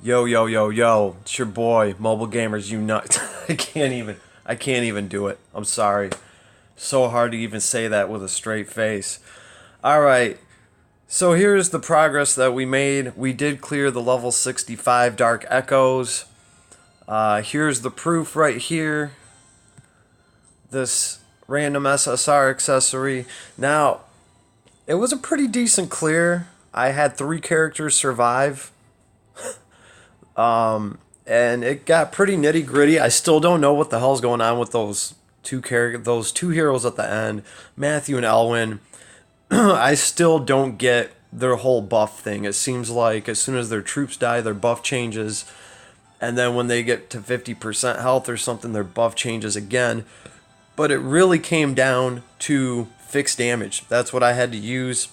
Yo, yo, yo, yo. It's your boy, Mobile Gamers Unite. I can't even do it. I'm sorry. So hard to even say that with a straight face. Alright, so here's the progress that we made. We did clear the level 65 Dark Echoes. Here's the proof right here. This random SSR accessory. Now, it was a pretty decent clear. I had 3 characters survive. And it got pretty nitty gritty. I still don't know what the hell's going on with those those two heroes at the end, Matthew and Elwyn. I still don't get their whole buff thing. It seems like as soon as their troops die, their buff changes, and then when they get to 50% health or something, their buff changes again. But it really came down to fixed damage. That's what I had to use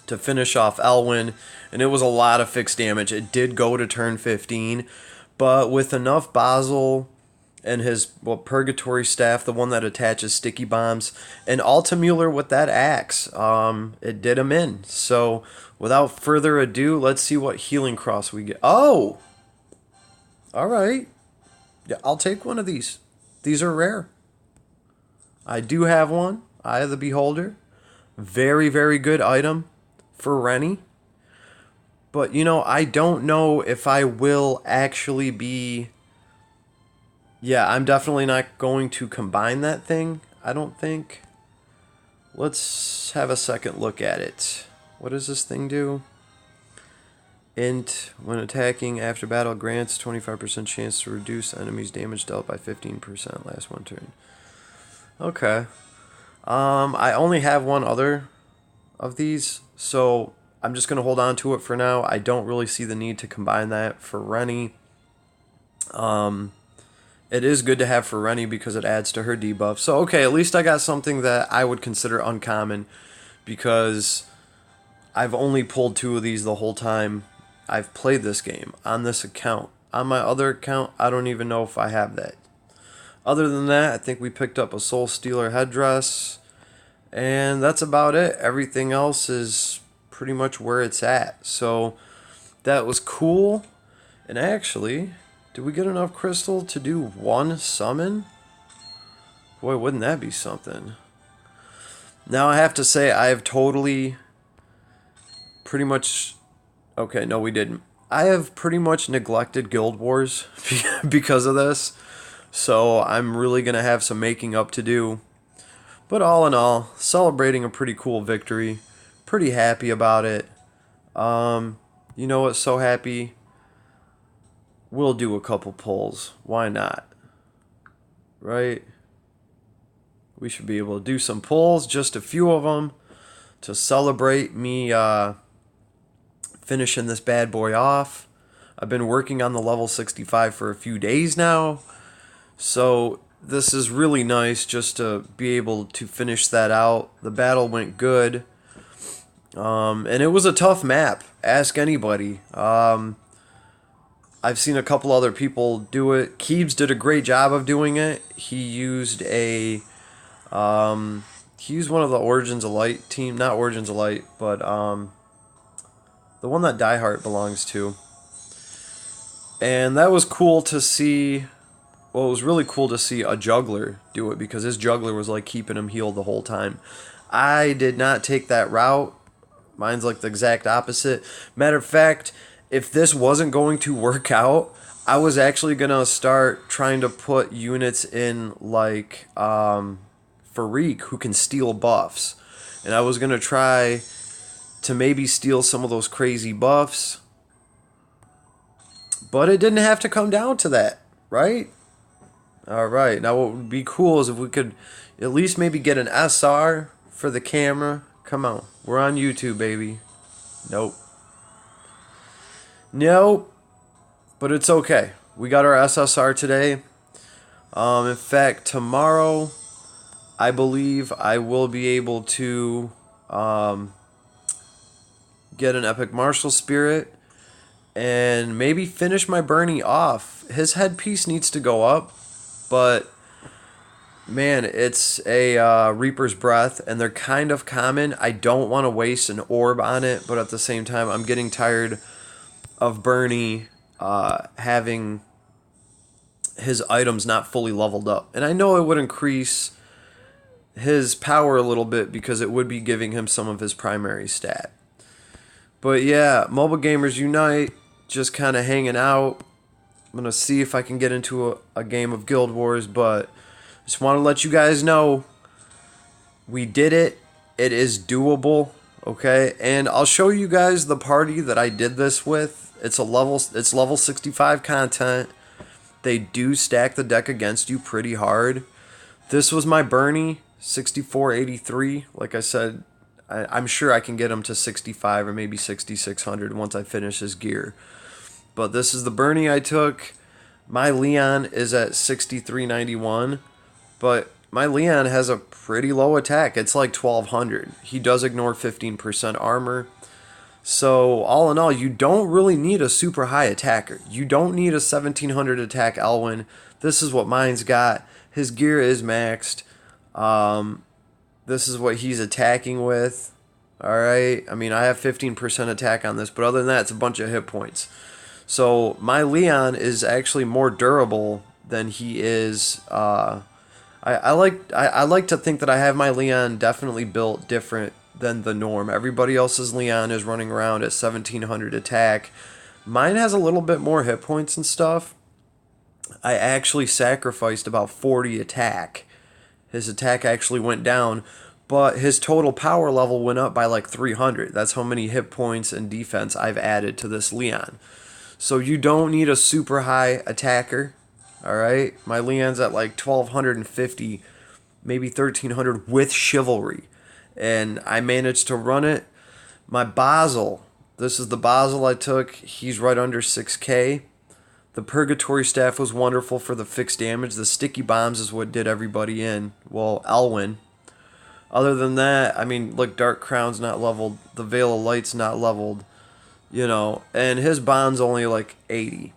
to finish off Elwyn, and it was a lot of fixed damage. It did go to turn 15, but with enough Basil and his Purgatory Staff, the one that attaches sticky bombs, and Altamuller with that axe, it did him in. So without further ado, let's see what healing cross we get. Oh! Alright. Yeah, I'll take one of these. These are rare. I do have one. Eye of the Beholder. Very, very good item for Rennie. But, you know, I don't know if I will actually be... Yeah, I'm definitely not going to combine that thing, I don't think. Let's have a second look at it. What does this thing do? Int, when attacking after battle, grants 25% chance to reduce enemies' damage dealt by 15% last one turn. Okay. I only have one other of these, so I'm just going to hold on to it for now. I don't really see the need to combine that for Rennie. It is good to have for Rennie because it adds to her debuff. So, okay, at least I got something that I would consider uncommon because I've only pulled 2 of these the whole time I've played this game on this account. On my other account, I don't even know if I have that. Other than that, I think we picked up a Soul Stealer headdress, and that's about it. Everything else is pretty much where it's at. So that was cool. And actually, did we get enough crystal to do 1 summon? Boy, wouldn't that be something. Now I have to say I have totally pretty much... Okay, no we didn't. I have pretty much neglected Guild Wars because of this. So I'm really going to have some making up to do. But all in all, celebrating a pretty cool victory. Pretty happy about it. You know what, so happy. We'll do a couple pulls. Why not? Right? We should be able to do some pulls, just a few of them, to celebrate me finishing this bad boy off. I've been working on the level 65 for a few days now. So this is really nice just to be able to finish that out. The battle went good. And it was a tough map. Ask anybody. I've seen a couple other people do it. Keebs did a great job of doing it. He used one of the Origins of Light team, not Origins of Light, but the one that Dieheart belongs to. And that was cool to see. Well, it was really cool to see a juggler do it because his juggler was like keeping him healed the whole time. I did not take that route. Mine's like the exact opposite. Matter of fact, if this wasn't going to work out, I was actually going to start trying to put units in like Farik who can steal buffs. And I was going to try to maybe steal some of those crazy buffs. But it didn't have to come down to that, right? Alright, now what would be cool is if we could at least maybe get an SR for the camera. Come on, we're on YouTube, baby. Nope. Nope. But it's okay. We got our SSR today. In fact, tomorrow, I believe I will be able to get an Epic Martial Spirit and maybe finish my Bernie off. His headpiece needs to go up, but man, it's a Reaper's Breath, and they're kind of common. I don't want to waste an orb on it, but at the same time, I'm getting tired of Bernie having his items not fully leveled up. And I know it would increase his power a little bit because it would be giving him some of his primary stat. But yeah, Mobile Gamers Unite, just kind of hanging out. I'm going to see if I can get into a game of Guild Wars, but just want to let you guys know we did it. It is doable, okay? And I'll show you guys the party that I did this with. It's level 65 content. They do stack the deck against you pretty hard. This was my Bernie, 6483. Like I said, I'm sure I can get him to 65 or maybe 6600 once I finish his gear. But this is the Bernie I took. My Leon is at 6391, but my Leon has a pretty low attack. It's like 1200. He does ignore 15% armor. So all in all, you don't really need a super high attacker. You don't need a 1700 attack Elwyn. This is what mine's got. His gear is maxed. This is what he's attacking with. Alright, I mean, I have 15% attack on this, but other than that, it's a bunch of hit points. So my Leon is actually more durable than he is. I like to think that I have my Leon definitely built different than the norm. Everybody else's Leon is running around at 1700 attack. Mine has a little bit more hit points and stuff. I actually sacrificed about 40 attack. His attack actually went down, but his total power level went up by like 300. That's how many hit points and defense I've added to this Leon. So you don't need a super high attacker. Alright? My Leon's at like 1250, maybe 1300 with chivalry. And I managed to run it. My Basel, this is the Basel I took. He's right under 6k. The Purgatory Staff was wonderful for the fixed damage. The Sticky Bombs is what did everybody in. Well, Elwyn. Other than that, I mean, look, Dark Crown's not leveled. The Veil of Light's not leveled. You know, and his bond's only like 80.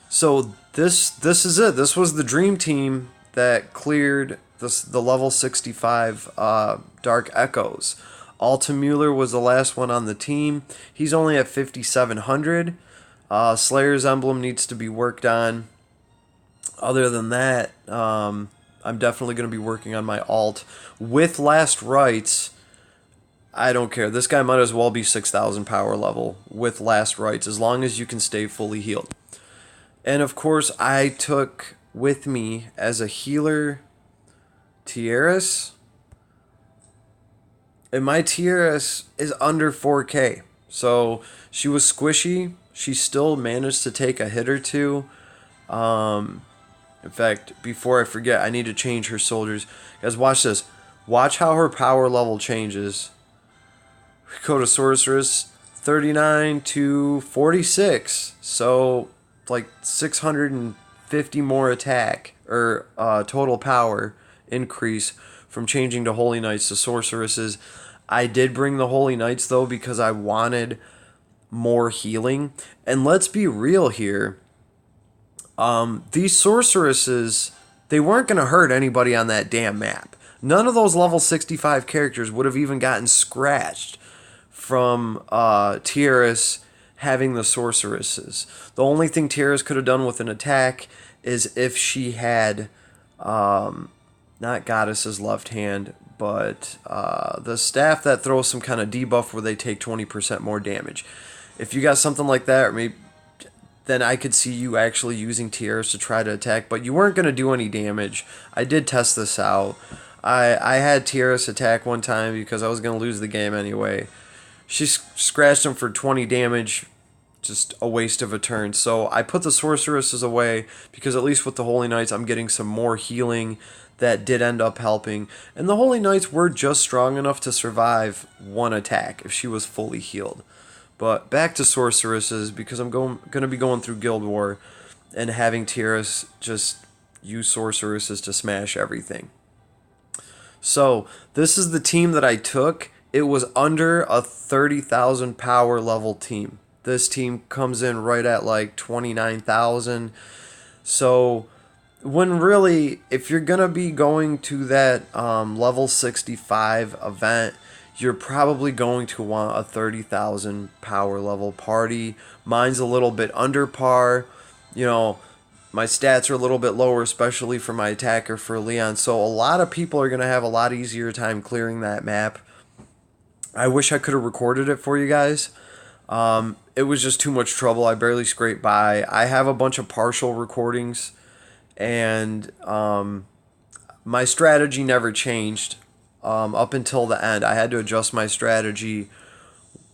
So this is it. This was the dream team that cleared the level 65 Dark Echoes. Altamuller was the last one on the team. He's only at 5700. Slayer's Emblem needs to be worked on. Other than that, I'm definitely going to be working on my alt. With Last Rites, I don't care. This guy might as well be 6000 power level with Last Rites, as long as you can stay fully healed. And of course, I took with me as a healer Tierras. And my Tierras is under 4k. So she was squishy. She still managed to take a hit or two. In fact, before I forget, I need to change her soldiers. Guys, watch this. Watch how her power level changes. We go to Sorceress, 39 to 46. So, like 650 more attack, or total power increase from changing to Holy Knights to Sorceresses. I did bring the Holy Knights, though, because I wanted more healing. And let's be real here. These Sorceresses, they weren't going to hurt anybody on that damn map. None of those level 65 characters would have even gotten scratched from Tierras having the Sorceresses. The only thing Tierras could have done with an attack is if she had, not Goddess's left hand, but the staff that throws some kind of debuff where they take 20% more damage. If you got something like that, or maybe, then I could see you actually using Tierras to try to attack, but you weren't going to do any damage. I did test this out. I had Tierras attack one time because I was going to lose the game anyway. She scratched him for 20 damage, just a waste of a turn. So I put the Sorceresses away because at least with the Holy Knights I'm getting some more healing that did end up helping. And the Holy Knights were just strong enough to survive one attack if she was fully healed. But back to Sorceresses, because I'm going to be going through Guild War and having Tierras just use Sorceresses to smash everything. So this is the team that I took. It was under a 30,000 power level team. This team comes in right at like 29,000. So when really, if you're going to be going to that level 65 event, you're probably going to want a 30,000 power level party. Mine's a little bit under par. You know, my stats are a little bit lower, especially for my attacker for Leon. So a lot of people are going to have a lot easier time clearing that map. I wish I could have recorded it for you guys. It was just too much trouble. I barely scraped by. I have a bunch of partial recordings, and my strategy never changed up until the end. I had to adjust my strategy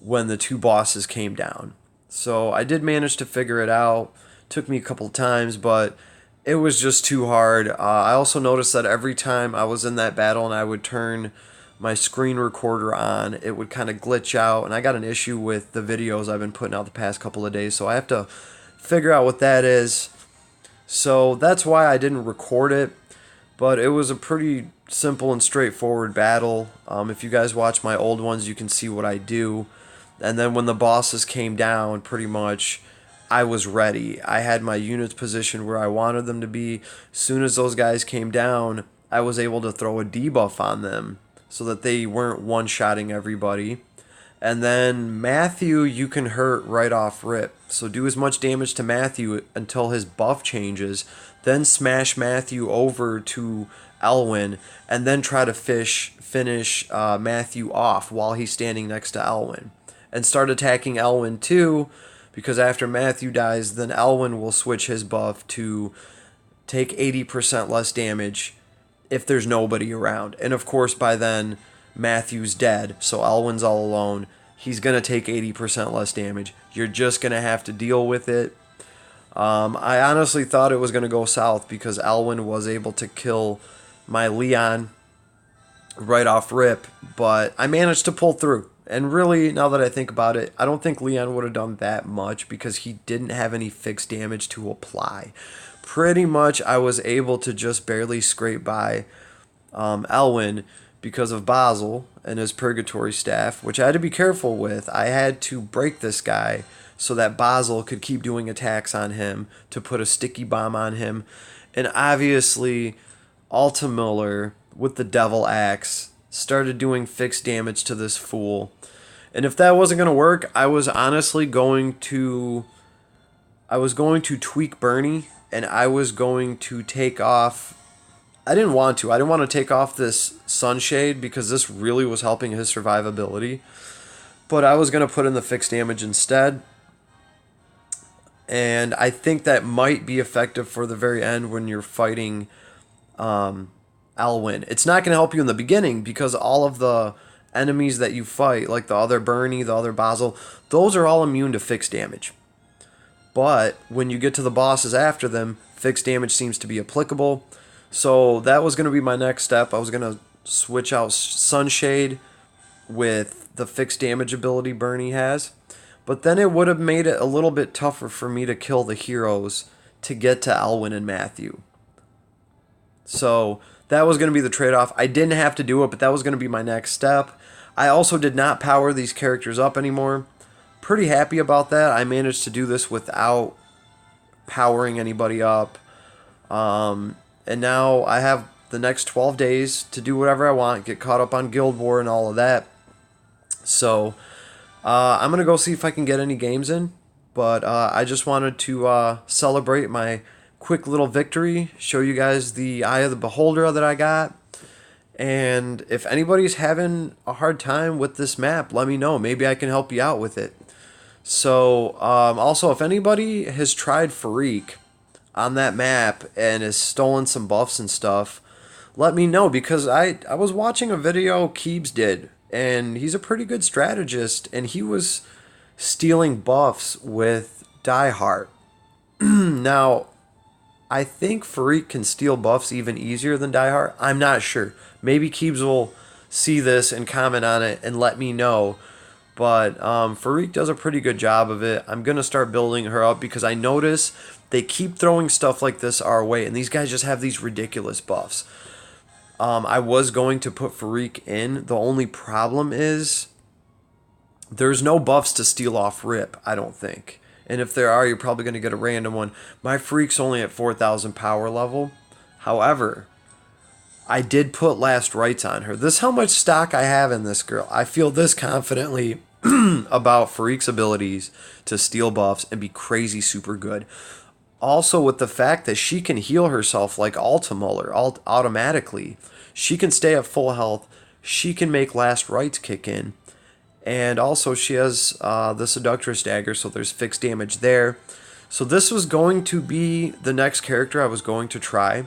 when the two bosses came down. So I did manage to figure it out. Took me a couple times, but it was just too hard. I also noticed that every time I was in that battle and I would turn my screen recorder on, it would kind of glitch out, and I got an issue with the videos I've been putting out the past couple of days, so I have to figure out what that is. So that's why I didn't record it, but it was a pretty simple and straightforward battle. If you guys watch my old ones, you can see what I do. And then when the bosses came down, pretty much, I was ready. I had my units positioned where I wanted them to be. As soon as those guys came down, I was able to throw a debuff on them so that they weren't one-shotting everybody. And then Matthew, you can hurt right off rip. So do as much damage to Matthew until his buff changes. Then smash Matthew over to Elwyn. And then try to finish Matthew off while he's standing next to Elwyn. And start attacking Elwyn too, because after Matthew dies, then Elwyn will switch his buff to take 80% less damage if there's nobody around. And of course, by then, Matthew's dead, so Elwyn's all alone. He's going to take 80% less damage. You're just going to have to deal with it. I honestly thought it was going to go south because Elwyn was able to kill my Leon right off rip, but I managed to pull through. And really, now that I think about it, I don't think Leon would have done that much because he didn't have any fixed damage to apply. Pretty much, I was able to just barely scrape by Elwyn because of Basil and his Purgatory Staff, which I had to be careful with. I had to break this guy so that Basil could keep doing attacks on him to put a sticky bomb on him. And obviously, Altamiller with the Devil Axe started doing fixed damage to this fool. And if that wasn't going to work, I was honestly going to tweak Bernie, and I was going to take off. I didn't want to take off this Sunshade because this really was helping his survivability. But I was going to put in the fixed damage instead. And I think that might be effective for the very end when you're fighting Elwyn. It's not going to help you in the beginning because all of the enemies that you fight, like the other Bernie, the other Basil, those are all immune to fixed damage. But when you get to the bosses after them, fixed damage seems to be applicable. So that was going to be my next step. I was going to switch out Sunshade with the fixed damage ability Bernie has. But then it would have made it a little bit tougher for me to kill the heroes to get to Elwyn and Matthew. So that was going to be the trade-off. I didn't have to do it, but that was going to be my next step. I also did not power these characters up anymore. Pretty happy about that. I managed to do this without powering anybody up. And now I have the next 12 days to do whatever I want, get caught up on Guild War and all of that. So I'm going to go see if I can get any games in. But I just wanted to celebrate my quick little victory, show you guys the Eye of the Beholder that I got. And if anybody's having a hard time with this map, let me know. Maybe I can help you out with it. So, also, if anybody has tried Farik on that map and has stolen some buffs and stuff, let me know, because I was watching a video Keebs did, and he's a pretty good strategist, and he was stealing buffs with Diehard. Now, I think Farik can steal buffs even easier than Diehard. I'm not sure. Maybe Keebs will see this and comment on it and let me know. But Farik does a pretty good job of it. I'm going to start building her up because I notice they keep throwing stuff like this our way, and these guys just have these ridiculous buffs. I was going to put Farik in. The only problem is there's no buffs to steal off rip, I don't think. And if there are, you're probably going to get a random one. My Freak's only at 4,000 power level. However, I did put last rites on her. This is how much stock I have in this girl. I feel this confidently about Fareek's abilities to steal buffs and be crazy super good. Also, with the fact that she can heal herself like Altamuller automatically, she can stay at full health, she can make last rites kick in, and also she has the Seductress Dagger, so there's fixed damage there. So this was going to be the next character I was going to try.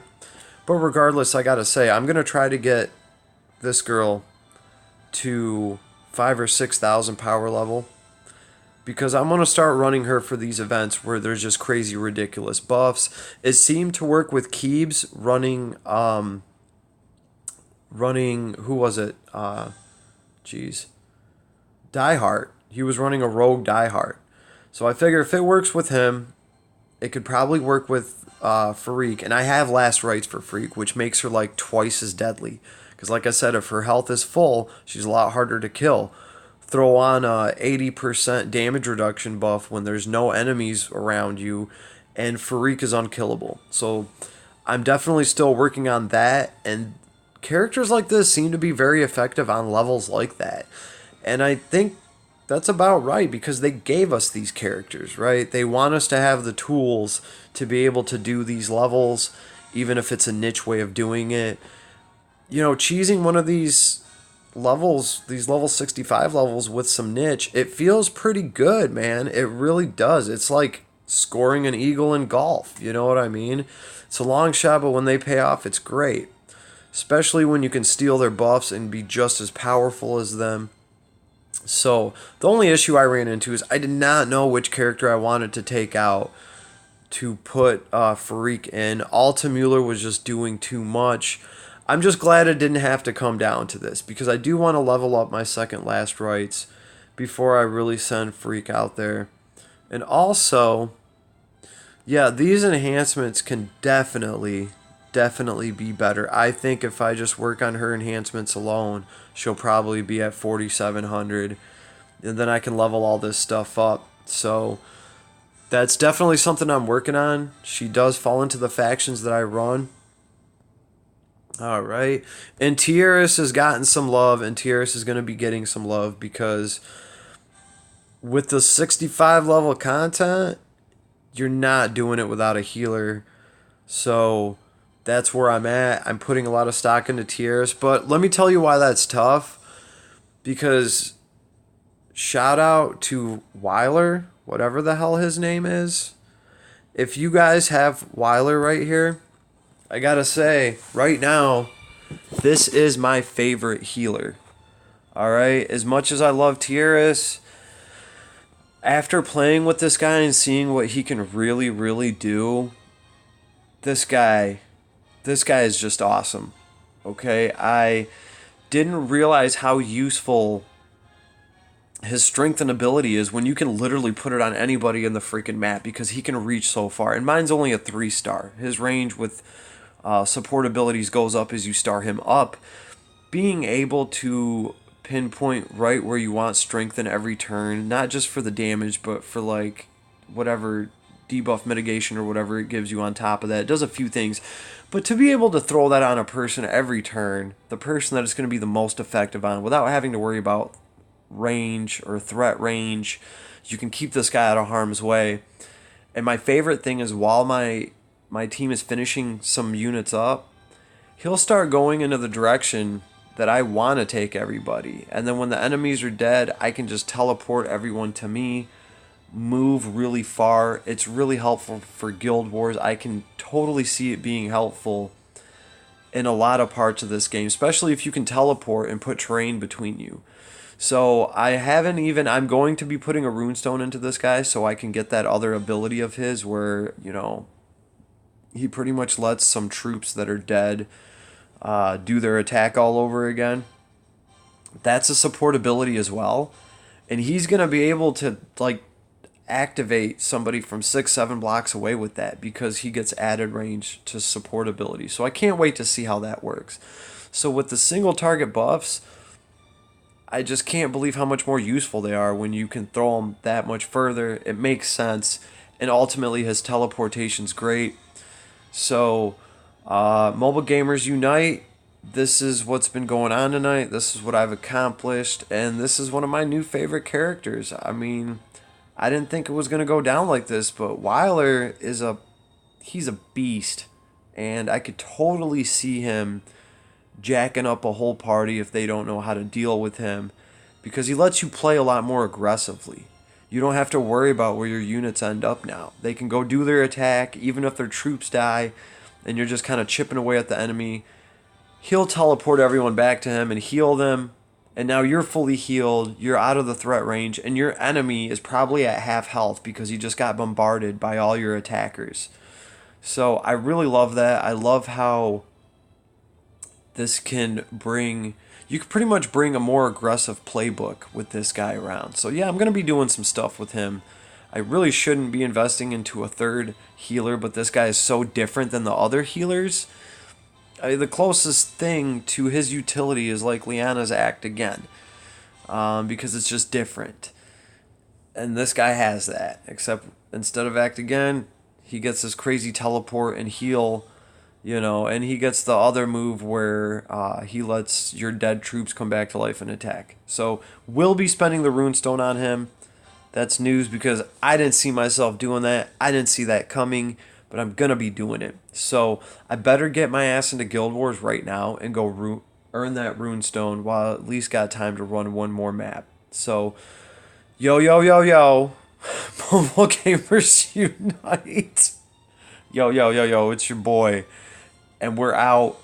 But regardless, I gotta say, I'm gonna try to get this girl to 5,000 or 6,000 power level, because I'm gonna start running her for these events where there's just crazy ridiculous buffs. It seemed to work with Keebs running who was it? Diehard. He was running a rogue Diehard. So I figure if it works with him, it could probably work with Fareek. And I have last rites for Fareek, which makes her like twice as deadly. Because like I said, if her health is full, she's a lot harder to kill. Throw on a 80% damage reduction buff when there's no enemies around you, and Fareek is unkillable. So I'm definitely still working on that, and characters like this seem to be very effective on levels like that. And I think that's about right, because they gave us these characters, right? They want us to have the tools to be able to do these levels, even if it's a niche way of doing it. You know, cheesing one of these levels, these level 65 levels with some niche, it feels pretty good, man. It really does. It's like scoring an eagle in golf. You know what I mean? It's a long shot, but when they pay off, it's great. Especially when you can steal their buffs and be just as powerful as them. So the only issue I ran into is I did not know which character I wanted to take out to put Fareek in. Altamuller was just doing too much. I'm just glad it didn't have to come down to this, because I do want to level up my second last rites before I really send Fareek out there. And also, yeah, these enhancements can definitely be better. I think if I just work on her enhancements alone, she'll probably be at 4,700, and then I can level all this stuff up. So that's definitely something I'm working on. She does fall into the factions that I run. All right. And Tierras has gotten some love, and Tierras is going to be getting some love, because with the 65 level content, you're not doing it without a healer. So that's where I'm at. I'm putting a lot of stock into Tierras, but let me tell you why that's tough. Because shout out to Weiler, whatever the hell his name is. If you guys have Weiler right here, I gotta say, right now, this is my favorite healer. Alright, as much as I love Tierras, after playing with this guy and seeing what he can really do, this guy is just awesome. Okay, I didn't realize how useful his strength and ability is when you can literally put it on anybody in the freaking map, because he can reach so far. And mine's only a 3-star. His range with support abilities goes up as you star him up. Being able to pinpoint right where you want strength in every turn, not just for the damage, but for like whatever debuff mitigation or whatever it gives you on top of that. It does a few things. But to be able to throw that on a person every turn, the person that it's going to be the most effective on, without having to worry about range or threat range, you can keep this guy out of harm's way. And my favorite thing is, while my team is finishing some units up, he'll start going into the direction that I want to take everybody. And then when the enemies are dead, I can just teleport everyone to me, move really far. It's really helpful for guild wars. I can totally see it being helpful in a lot of parts of this game, especially if you can teleport and put terrain between you. So I'm going to be putting a runestone into this guy so I can get that other ability of his where, you know, he pretty much lets some troops that are dead do their attack all over again. That's a support ability as well. And he's going to be able to like activate somebody from 6-7 blocks away with that, because he gets added range to support ability. So I can't wait to see how that works. So with the single target buffs, I just can't believe how much more useful they are when you can throw them that much further. It makes sense. And ultimately his teleportation's great. So, Mobile Gamers Unite, this is what's been going on tonight. This is what I've accomplished, and this is one of my new favorite characters. I mean, I didn't think it was gonna go down like this, but Weiler is he's a beast, and I could totally see him jacking up a whole party if they don't know how to deal with him, because he lets you play a lot more aggressively. You don't have to worry about where your units end up now. They can go do their attack, even if their troops die, and you're just kind of chipping away at the enemy. He'll teleport everyone back to him and heal them, and now you're fully healed, you're out of the threat range, and your enemy is probably at half health because he just got bombarded by all your attackers. So I really love that. I love how this can bring, you can pretty much bring a more aggressive playbook with this guy around. So yeah, I'm going to be doing some stuff with him. I really shouldn't be investing into a third healer, but this guy is so different than the other healers. The closest thing to his utility is like Liana's Act Again, because it's just different. And this guy has that, except instead of Act Again, he gets this crazy teleport and heal, and he gets the other move where he lets your dead troops come back to life and attack. So we'll be spending the runestone on him. That's news because I didn't see myself doing that. I didn't see that coming, but I'm going to be doing it. So I better get my ass into Guild Wars right now and go earn that runestone while I at least got time to run one more map. So, yo, yo, yo, yo. Mobile Gamers Unite. Yo, yo, yo, yo, it's your boy. And we're out.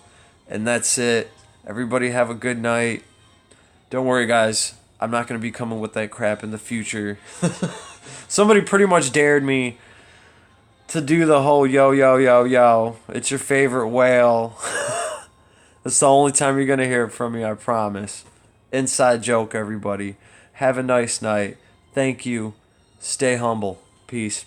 And that's it. Everybody have a good night. Don't worry, guys. I'm not going to be coming with that crap in the future. Somebody pretty much dared me to do the whole yo, yo, yo, yo. It's your favorite whale. That's the only time you're going to hear it from me, I promise. Inside joke, everybody. Have a nice night. Thank you. Stay humble. Peace.